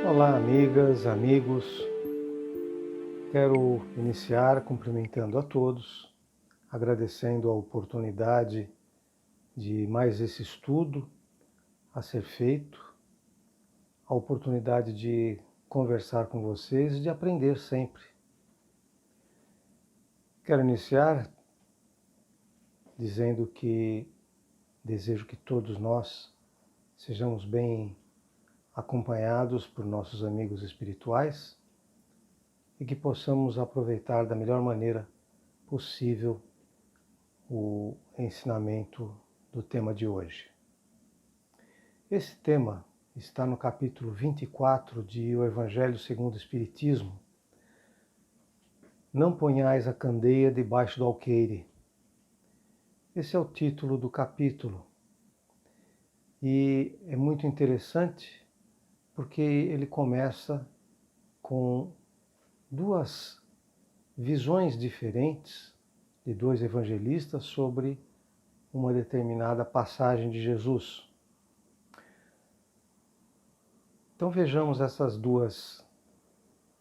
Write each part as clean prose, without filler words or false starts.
Olá, amigas, amigos. Quero iniciar cumprimentando a todos, agradecendo a oportunidade de mais esse estudo a ser feito, a oportunidade de conversar com vocês e de aprender sempre. Quero iniciar dizendo que desejo que todos nós sejamos bem acompanhados por nossos amigos espirituais e que possamos aproveitar da melhor maneira possível o ensinamento do tema de hoje. Esse tema está no capítulo 24 de O Evangelho segundo o Espiritismo. Não ponhais a candeia debaixo do alqueire. Esse é o título do capítulo. E é muito interessante porque ele começa com duas visões diferentes de dois evangelistas sobre uma determinada passagem de Jesus. Então vejamos essas duas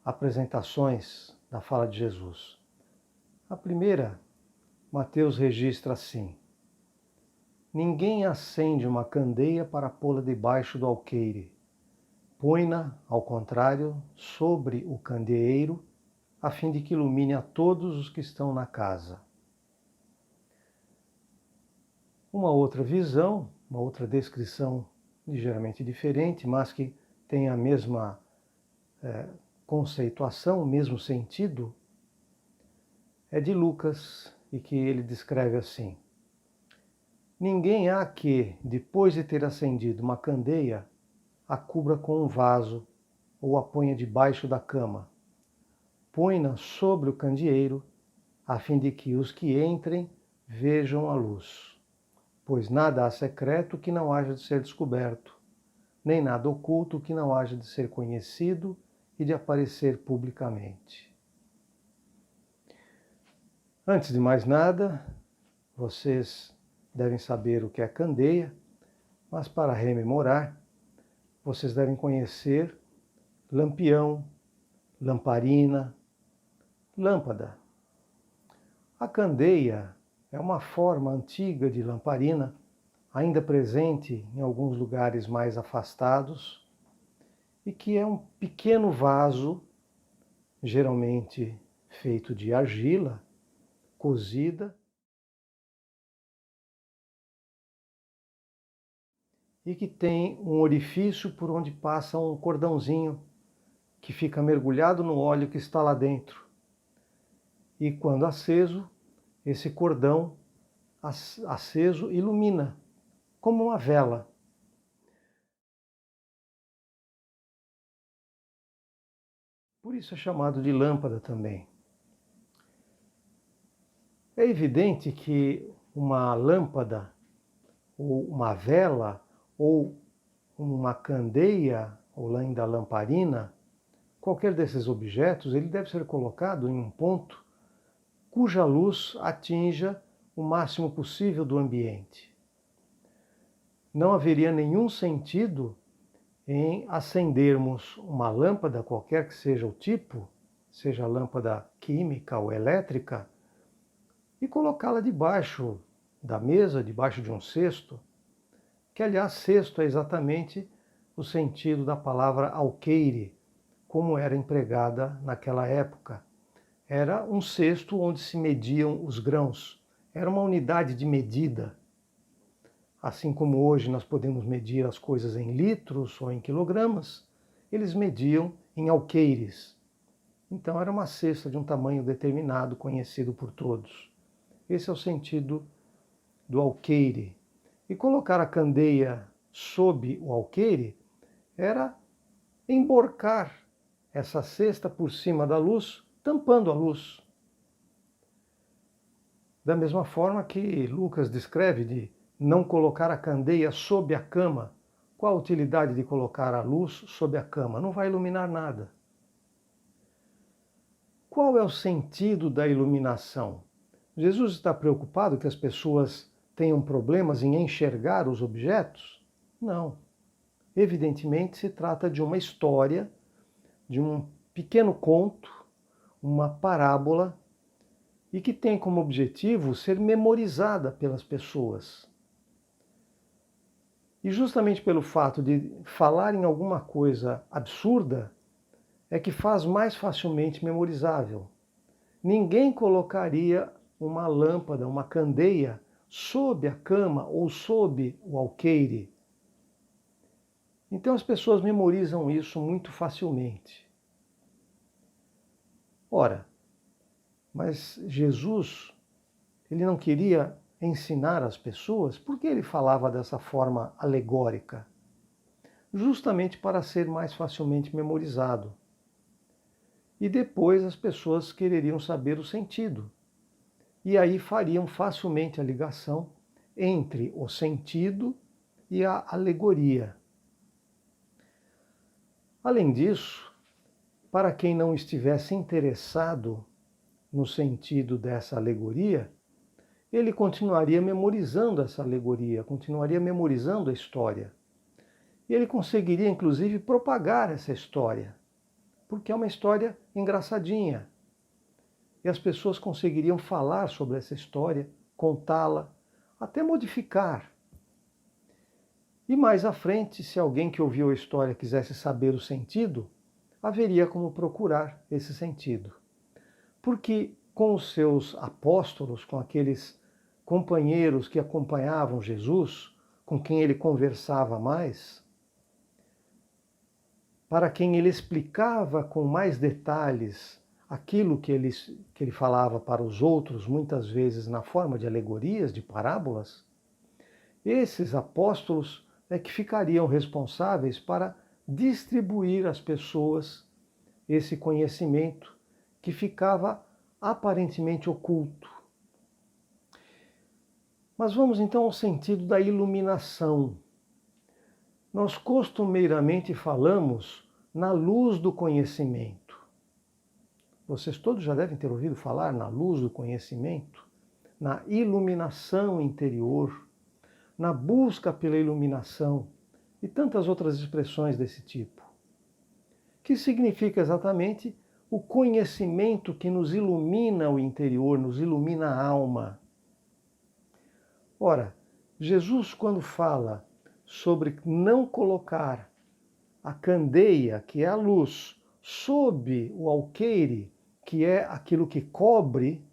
apresentações da fala de Jesus. A primeira, Mateus registra assim: ninguém acende uma candeia para pô-la debaixo do alqueire. Põe-na, ao contrário, sobre o candeeiro, a fim de que ilumine a todos os que estão na casa. Uma outra visão, uma outra descrição ligeiramente diferente, mas que tem a mesma conceituação, o mesmo sentido, é de Lucas, e que ele descreve assim: ninguém há que, depois de ter acendido uma candeia, a cubra com um vaso ou a ponha debaixo da cama. Põe-na sobre o candeeiro, a fim de que os que entrem vejam a luz. Pois nada há secreto que não haja de ser descoberto, nem nada oculto que não haja de ser conhecido e de aparecer publicamente. Antes de mais nada, vocês devem saber o que é candeia, mas para rememorar, vocês devem conhecer lampião, lamparina, lâmpada. A candeia é uma forma antiga de lamparina, ainda presente em alguns lugares mais afastados, e que é um pequeno vaso, geralmente feito de argila, cozida, e que tem um orifício por onde passa um cordãozinho que fica mergulhado no óleo que está lá dentro. E quando aceso, esse cordão aceso ilumina, como uma vela. Por isso é chamado de lâmpada também. É evidente que uma lâmpada, ou uma vela, ou uma candeia, ou ainda lamparina, qualquer desses objetos, ele deve ser colocado em um ponto cuja luz atinja o máximo possível do ambiente. Não haveria nenhum sentido em acendermos uma lâmpada, qualquer que seja o tipo, seja lâmpada química ou elétrica, e colocá-la debaixo da mesa, debaixo de um cesto, que aliás cesto é exatamente o sentido da palavra alqueire, como era empregada naquela época. Era um cesto onde se mediam os grãos, era uma unidade de medida. Assim como hoje nós podemos medir as coisas em litros ou em quilogramas, eles mediam em alqueires. Então era uma cesta de um tamanho determinado, conhecido por todos. Esse é o sentido do alqueire. E colocar a candeia sob o alqueire era emborcar essa cesta por cima da luz, tampando a luz. Da mesma forma que Lucas descreve de não colocar a candeia sob a cama. Qual a utilidade de colocar a luz sob a cama? Não vai iluminar nada. Qual é o sentido da iluminação? Jesus está preocupado que as pessoas tenham problemas em enxergar os objetos? Não. Evidentemente se trata de uma história, de um pequeno conto, uma parábola, e que tem como objetivo ser memorizada pelas pessoas. E justamente pelo fato de falar em alguma coisa absurda, é que faz mais facilmente memorizável. Ninguém colocaria uma lâmpada, uma candeia, sob a cama ou sob o alqueire. Então as pessoas memorizam isso muito facilmente. Ora, mas Jesus, ele não queria ensinar as pessoas, por que ele falava dessa forma alegórica? Justamente para ser mais facilmente memorizado. E depois as pessoas quereriam saber o sentido. E aí fariam facilmente a ligação entre o sentido e a alegoria. Além disso, para quem não estivesse interessado no sentido dessa alegoria, ele continuaria memorizando essa alegoria, continuaria memorizando a história. E ele conseguiria, inclusive, propagar essa história, porque é uma história engraçadinha. E as pessoas conseguiriam falar sobre essa história, contá-la, até modificar. E mais à frente, se alguém que ouviu a história quisesse saber o sentido, haveria como procurar esse sentido. Porque com os seus apóstolos, com aqueles companheiros que acompanhavam Jesus, com quem ele conversava mais, para quem ele explicava com mais detalhes aquilo que ele falava para os outros, muitas vezes na forma de alegorias, de parábolas, esses apóstolos é que ficariam responsáveis para distribuir às pessoas esse conhecimento que ficava aparentemente oculto. Mas vamos então ao sentido da iluminação. Nós costumeiramente falamos na luz do conhecimento. Vocês todos já devem ter ouvido falar na luz do conhecimento, na iluminação interior, na busca pela iluminação e tantas outras expressões desse tipo. Que significa exatamente o conhecimento que nos ilumina o interior, nos ilumina a alma. Ora, Jesus, quando fala sobre não colocar a candeia, que é a luz, sob o alqueire, que é aquilo que cobre,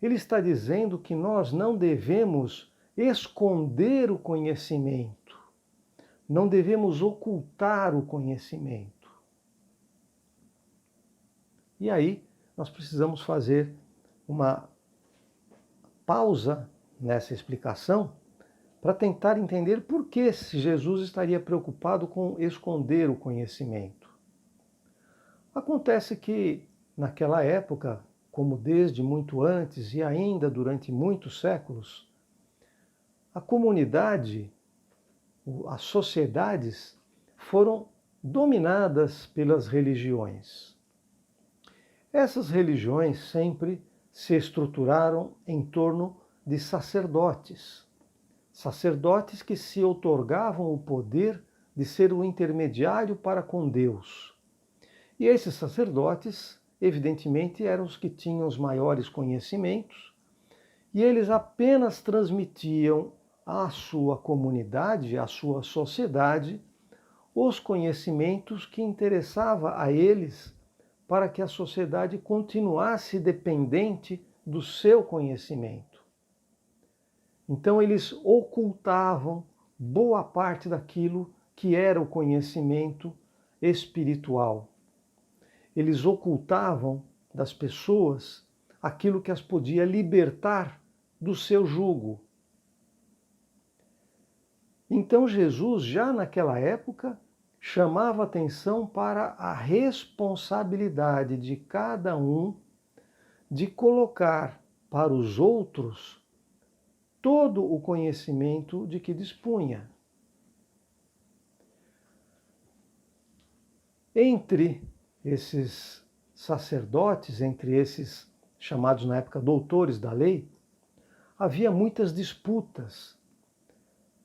ele está dizendo que nós não devemos esconder o conhecimento, não devemos ocultar o conhecimento. E aí nós precisamos fazer uma pausa nessa explicação para tentar entender por que Jesus estaria preocupado com esconder o conhecimento. Acontece que, naquela época, como desde muito antes e ainda durante muitos séculos, a comunidade, as sociedades foram dominadas pelas religiões. Essas religiões sempre se estruturaram em torno de sacerdotes. Sacerdotes que se outorgavam o poder de ser o intermediário para com Deus. E esses sacerdotes, evidentemente, eram os que tinham os maiores conhecimentos, e eles apenas transmitiam à sua comunidade, à sua sociedade, os conhecimentos que interessava a eles para que a sociedade continuasse dependente do seu conhecimento. Então eles ocultavam boa parte daquilo que era o conhecimento espiritual. Eles ocultavam das pessoas aquilo que as podia libertar do seu jugo. Então Jesus, já naquela época, chamava atenção para a responsabilidade de cada um de colocar para os outros todo o conhecimento de que dispunha. Entre esses sacerdotes, entre esses chamados na época doutores da lei, havia muitas disputas,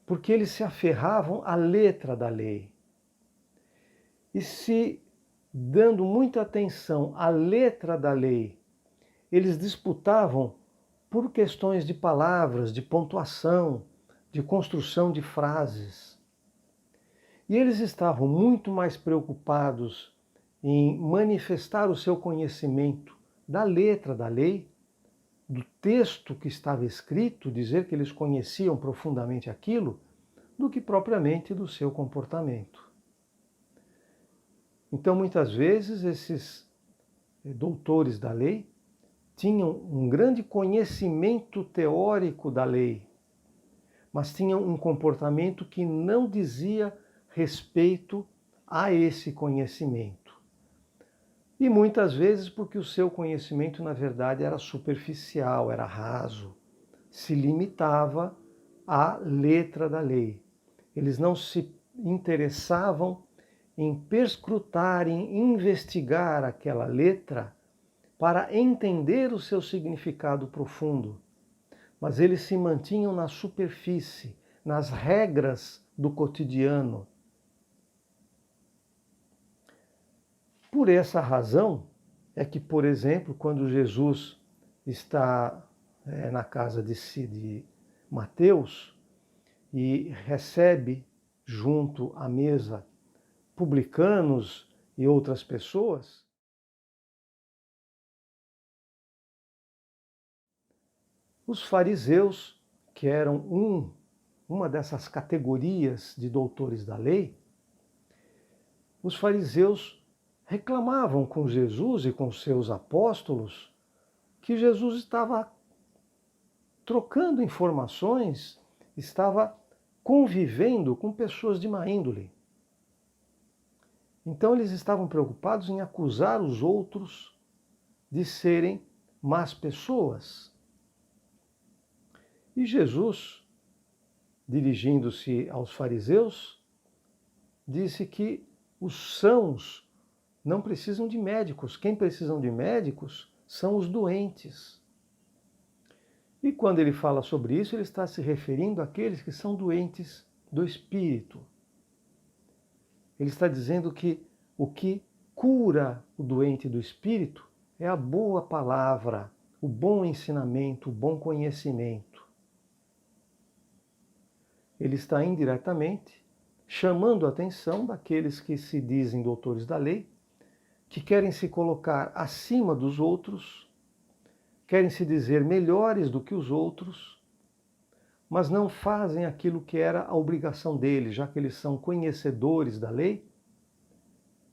porque eles se aferravam à letra da lei. E se, dando muita atenção à letra da lei, eles disputavam por questões de palavras, de pontuação, de construção de frases. E eles estavam muito mais preocupados em manifestar o seu conhecimento da letra da lei, do texto que estava escrito, dizer que eles conheciam profundamente aquilo, do que propriamente do seu comportamento. Então, muitas vezes, esses doutores da lei tinham um grande conhecimento teórico da lei, mas tinham um comportamento que não dizia respeito a esse conhecimento. E muitas vezes porque o seu conhecimento, na verdade, era superficial, era raso, se limitava à letra da lei. Eles não se interessavam em perscrutar, em investigar aquela letra para entender o seu significado profundo, mas eles se mantinham na superfície, nas regras do cotidiano. Por essa razão é que, por exemplo, quando Jesus está na casa de Mateus e recebe junto à mesa publicanos e outras pessoas, os fariseus, que eram uma dessas categorias de doutores da lei, os fariseus reclamavam com Jesus e com seus apóstolos que Jesus estava trocando informações, estava convivendo com pessoas de má índole. Então eles estavam preocupados em acusar os outros de serem más pessoas. E Jesus, dirigindo-se aos fariseus, disse que os sãos não precisam de médicos. Quem precisam de médicos são os doentes. E quando ele fala sobre isso, ele está se referindo àqueles que são doentes do espírito. Ele está dizendo que o que cura o doente do espírito é a boa palavra, o bom ensinamento, o bom conhecimento. Ele está indiretamente chamando a atenção daqueles que se dizem doutores da lei, que querem se colocar acima dos outros, querem se dizer melhores do que os outros, mas não fazem aquilo que era a obrigação deles, já que eles são conhecedores da lei,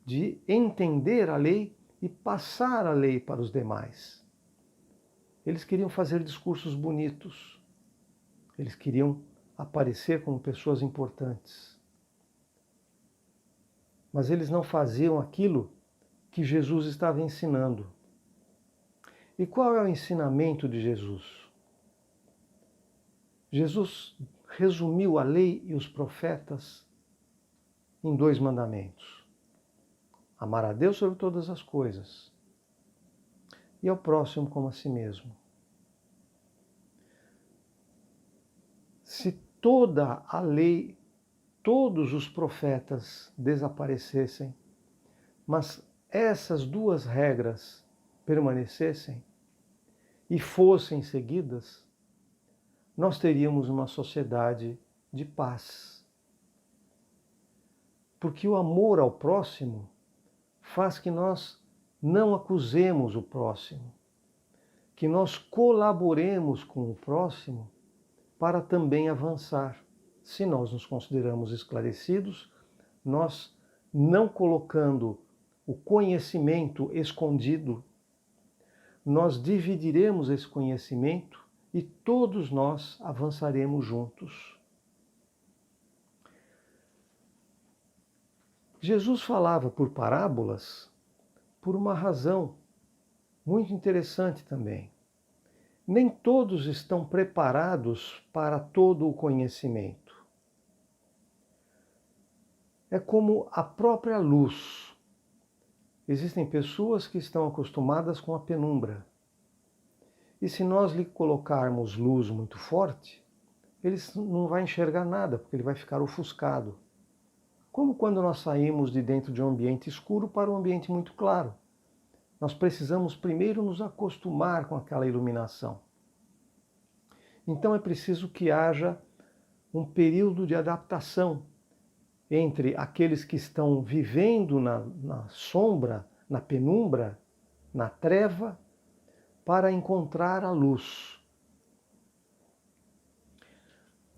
de entender a lei e passar a lei para os demais. Eles queriam fazer discursos bonitos, eles queriam aparecer como pessoas importantes. Mas eles não faziam aquilo que Jesus estava ensinando. E qual é o ensinamento de Jesus? Jesus resumiu a lei e os profetas em 2 mandamentos: amar a Deus sobre todas as coisas e ao próximo como a si mesmo. Se toda a lei, todos os profetas desaparecessem, mas essas 2 regras permanecessem e fossem seguidas, nós teríamos uma sociedade de paz. Porque o amor ao próximo faz que nós não acusemos o próximo, que nós colaboremos com o próximo para também avançar. Se nós nos consideramos esclarecidos, nós não colocando o conhecimento escondido, nós dividiremos esse conhecimento e todos nós avançaremos juntos. Jesus falava por parábolas por uma razão muito interessante também. Nem todos estão preparados para todo o conhecimento. É como a própria luz. Existem pessoas que estão acostumadas com a penumbra. E se nós lhe colocarmos luz muito forte, ele não vai enxergar nada, porque ele vai ficar ofuscado. Como quando nós saímos de dentro de um ambiente escuro para um ambiente muito claro. Nós precisamos primeiro nos acostumar com aquela iluminação. Então é preciso que haja um período de adaptação entre aqueles que estão vivendo na sombra, na penumbra, na treva, para encontrar a luz.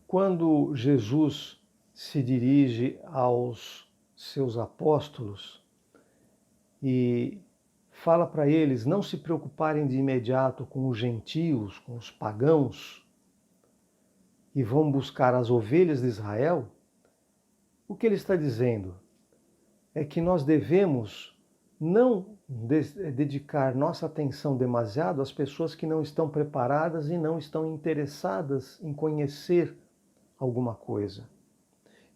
Quando Jesus se dirige aos seus apóstolos e fala para eles não se preocuparem de imediato com os gentios, com os pagãos, e vão buscar as ovelhas de Israel, o que ele está dizendo é que nós devemos não dedicar nossa atenção demasiado às pessoas que não estão preparadas e não estão interessadas em conhecer alguma coisa.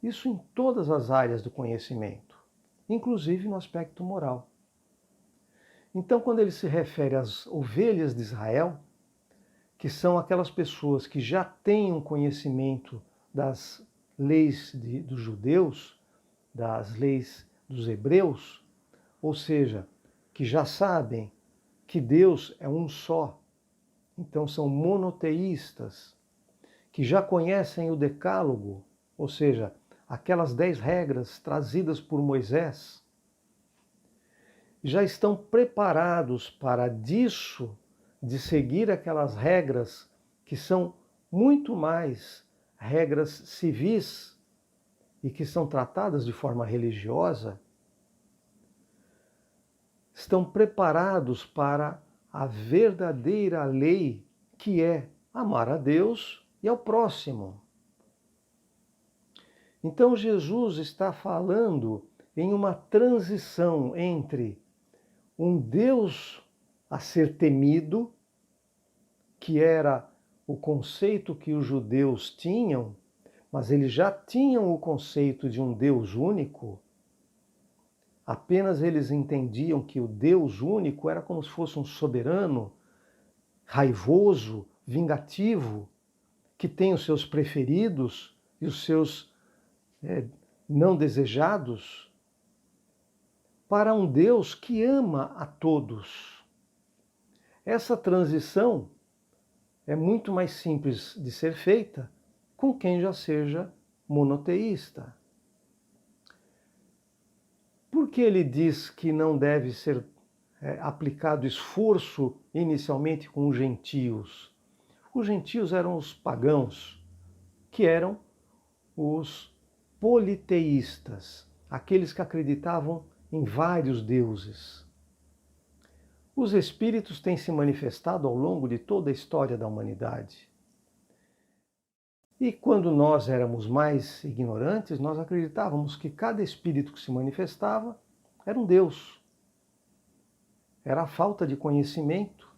Isso em todas as áreas do conhecimento, inclusive no aspecto moral. Então, quando ele se refere às ovelhas de Israel, que são aquelas pessoas que já têm um conhecimento das leis dos judeus, das leis dos hebreus, ou seja, que já sabem que Deus é um só, então são monoteístas, que já conhecem o Decálogo, ou seja, aquelas 10 regras trazidas por Moisés, já estão preparados para disso, de seguir aquelas regras que são muito mais regras civis e que são tratadas de forma religiosa, estão preparados para a verdadeira lei, que é amar a Deus e ao próximo. Então Jesus está falando em uma transição entre um Deus a ser temido, que era o conceito que os judeus tinham, mas eles já tinham o conceito de um Deus único. Apenas eles entendiam que o Deus único era como se fosse um soberano, raivoso, vingativo, que tem os seus preferidos e os seus não desejados, para um Deus que ama a todos. Essa transição é muito mais simples de ser feita com quem já seja monoteísta. Por que ele diz que não deve ser aplicado esforço inicialmente com os gentios? Os gentios eram os pagãos, que eram os politeístas, aqueles que acreditavam em vários deuses. Os espíritos têm se manifestado ao longo de toda a história da humanidade. E quando nós éramos mais ignorantes, nós acreditávamos que cada espírito que se manifestava era um Deus. Era a falta de conhecimento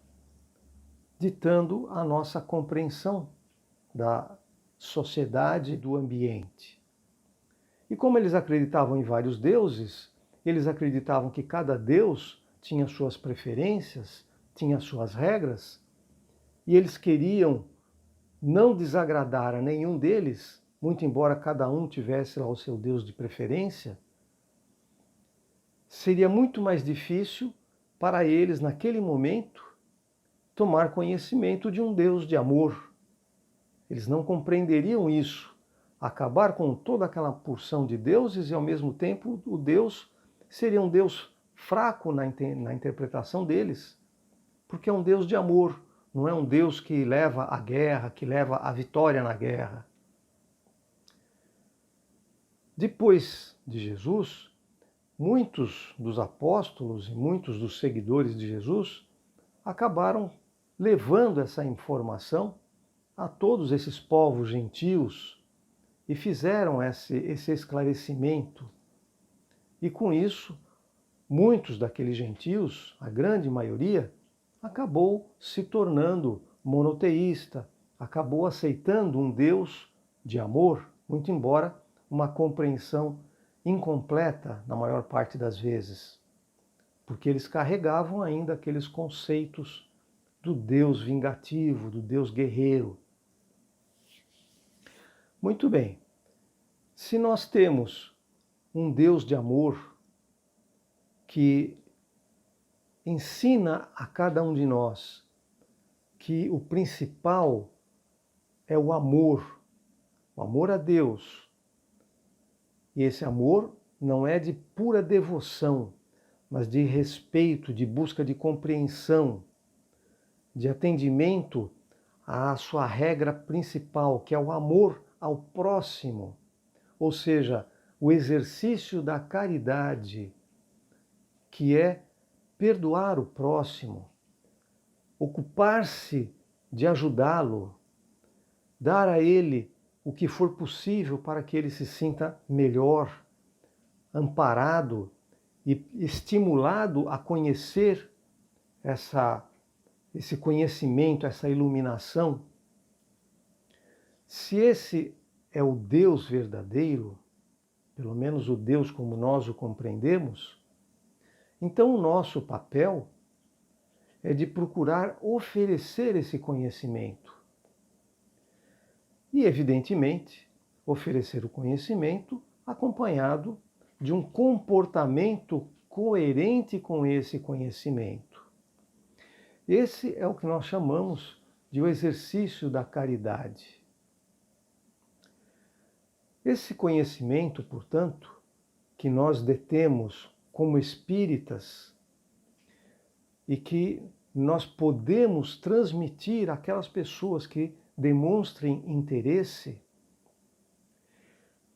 ditando a nossa compreensão da sociedade, do ambiente. E como eles acreditavam em vários deuses, eles acreditavam que cada deus tinha suas preferências, tinha suas regras, e eles queriam não desagradar a nenhum deles, muito embora cada um tivesse lá o seu Deus de preferência, seria muito mais difícil para eles, naquele momento, tomar conhecimento de um Deus de amor. Eles não compreenderiam isso, acabar com toda aquela porção de deuses e, ao mesmo tempo, o Deus seria um Deus fraco na interpretação deles, porque é um Deus de amor, não é um Deus que leva à guerra, que leva à vitória na guerra. Depois de Jesus, muitos dos apóstolos e muitos dos seguidores de Jesus acabaram levando essa informação a todos esses povos gentios e fizeram esse esclarecimento. E com isso, muitos daqueles gentios, a grande maioria, acabou se tornando monoteísta, acabou aceitando um Deus de amor, muito embora uma compreensão incompleta na maior parte das vezes, porque eles carregavam ainda aqueles conceitos do Deus vingativo, do Deus guerreiro. Muito bem, se nós temos um Deus de amor que ensina a cada um de nós que o principal é o amor a Deus. E esse amor não é de pura devoção, mas de respeito, de busca de compreensão, de atendimento à sua regra principal, que é o amor ao próximo, ou seja, o exercício da caridade, que é perdoar o próximo, ocupar-se de ajudá-lo, dar a ele o que for possível para que ele se sinta melhor, amparado e estimulado a conhecer esse conhecimento, essa iluminação. Se esse é o Deus verdadeiro, pelo menos o Deus como nós o compreendemos, então o nosso papel é de procurar oferecer esse conhecimento. E, evidentemente, oferecer o conhecimento acompanhado de um comportamento coerente com esse conhecimento. Esse é o que nós chamamos de o exercício da caridade. Esse conhecimento, portanto, que nós detemos como espíritas e que nós podemos transmitir àquelas pessoas que demonstrem interesse,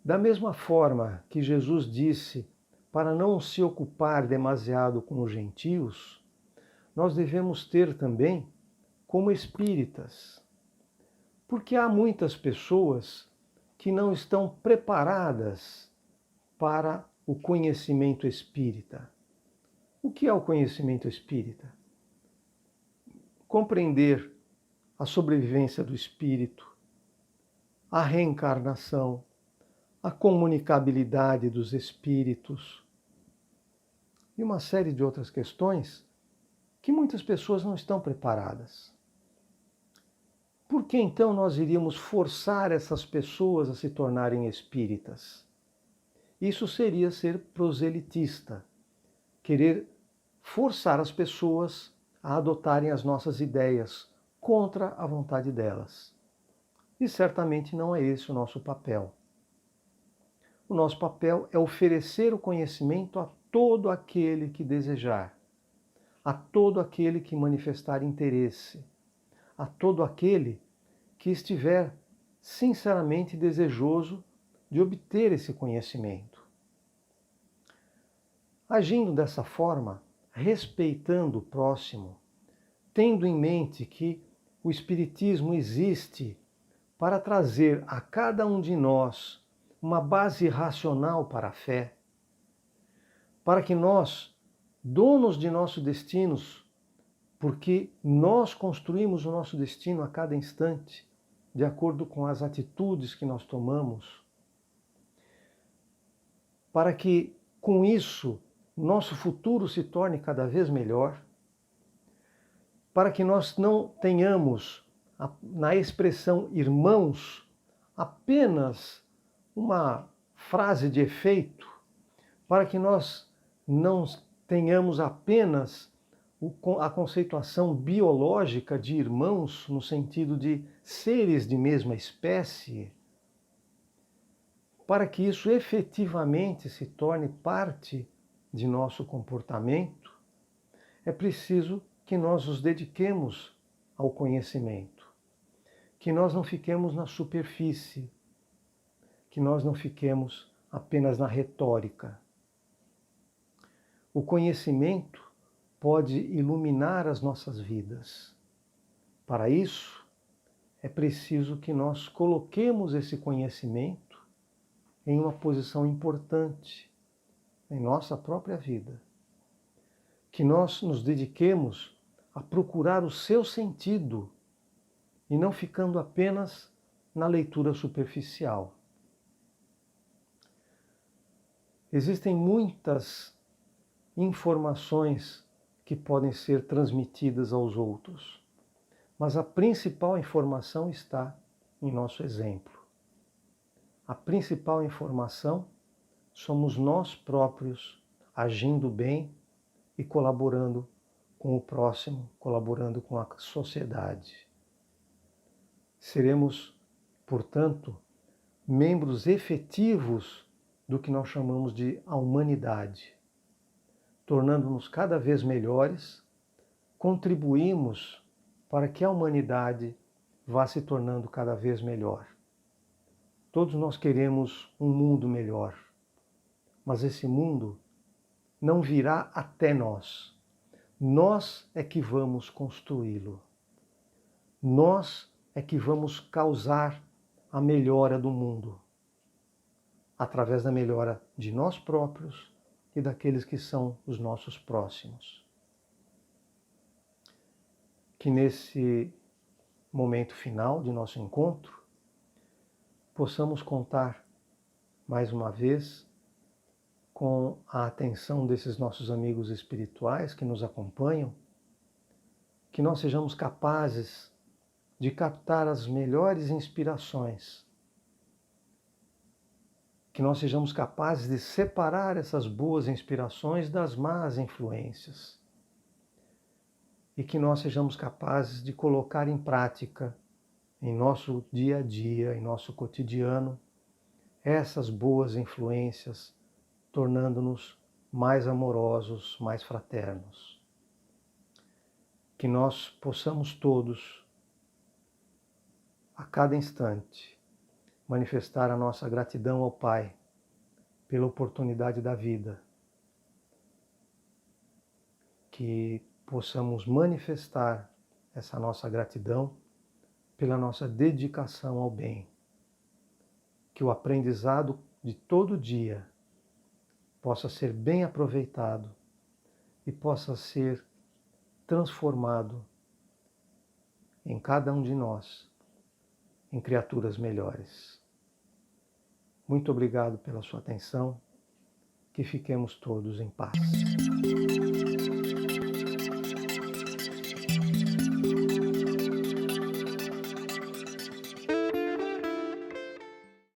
da mesma forma que Jesus disse para não se ocupar demasiado com os gentios, nós devemos ter também como espíritas, porque há muitas pessoas que não estão preparadas para o conhecimento espírita. O que é o conhecimento espírita? Compreender a sobrevivência do espírito, a reencarnação, a comunicabilidade dos espíritos e uma série de outras questões que muitas pessoas não estão preparadas. Por que então nós iríamos forçar essas pessoas a se tornarem espíritas? Isso seria ser proselitista, querer forçar as pessoas a adotarem as nossas ideias contra a vontade delas. E certamente não é esse o nosso papel. O nosso papel é oferecer o conhecimento a todo aquele que desejar, a todo aquele que manifestar interesse, a todo aquele que estiver sinceramente desejoso de obter esse conhecimento. Agindo dessa forma, respeitando o próximo, tendo em mente que o Espiritismo existe para trazer a cada um de nós uma base racional para a fé, para que nós, donos de nossos destinos, porque nós construímos o nosso destino a cada instante, de acordo com as atitudes que nós tomamos, para que, com isso, nosso futuro se torne cada vez melhor, para que nós não tenhamos, na expressão irmãos, apenas uma frase de efeito, para que nós não tenhamos apenas a conceituação biológica de irmãos, no sentido de seres de mesma espécie, para que isso efetivamente se torne parte de nosso comportamento, é preciso que nós nos dediquemos ao conhecimento, que nós não fiquemos na superfície, que nós não fiquemos apenas na retórica. O conhecimento pode iluminar as nossas vidas. Para isso, é preciso que nós coloquemos esse conhecimento em uma posição importante em nossa própria vida. Que nós nos dediquemos a procurar o seu sentido e não ficando apenas na leitura superficial. Existem muitas informações que podem ser transmitidas aos outros. Mas a principal informação está em nosso exemplo. A principal informação somos nós próprios agindo bem e colaborando com o próximo, colaborando com a sociedade. Seremos, portanto, membros efetivos do que nós chamamos de a humanidade. Tornando-nos cada vez melhores, contribuímos para que a humanidade vá se tornando cada vez melhor. Todos nós queremos um mundo melhor, mas esse mundo não virá até nós. Nós é que vamos construí-lo. Nós é que vamos causar a melhora do mundo, através da melhora de nós próprios e daqueles que são os nossos próximos. Que nesse momento final de nosso encontro, possamos contar mais uma vez com a atenção desses nossos amigos espirituais que nos acompanham, que nós sejamos capazes de captar as melhores inspirações, que nós sejamos capazes de separar essas boas inspirações das más influências e que nós sejamos capazes de colocar em prática, em nosso dia a dia, em nosso cotidiano, essas boas influências, tornando-nos mais amorosos, mais fraternos. Que nós possamos todos, a cada instante, manifestar a nossa gratidão ao Pai pela oportunidade da vida. Que possamos manifestar essa nossa gratidão pela nossa dedicação ao bem. Que o aprendizado de todo dia possa ser bem aproveitado e possa ser transformado em cada um de nós em criaturas melhores. Muito obrigado pela sua atenção, que fiquemos todos em paz.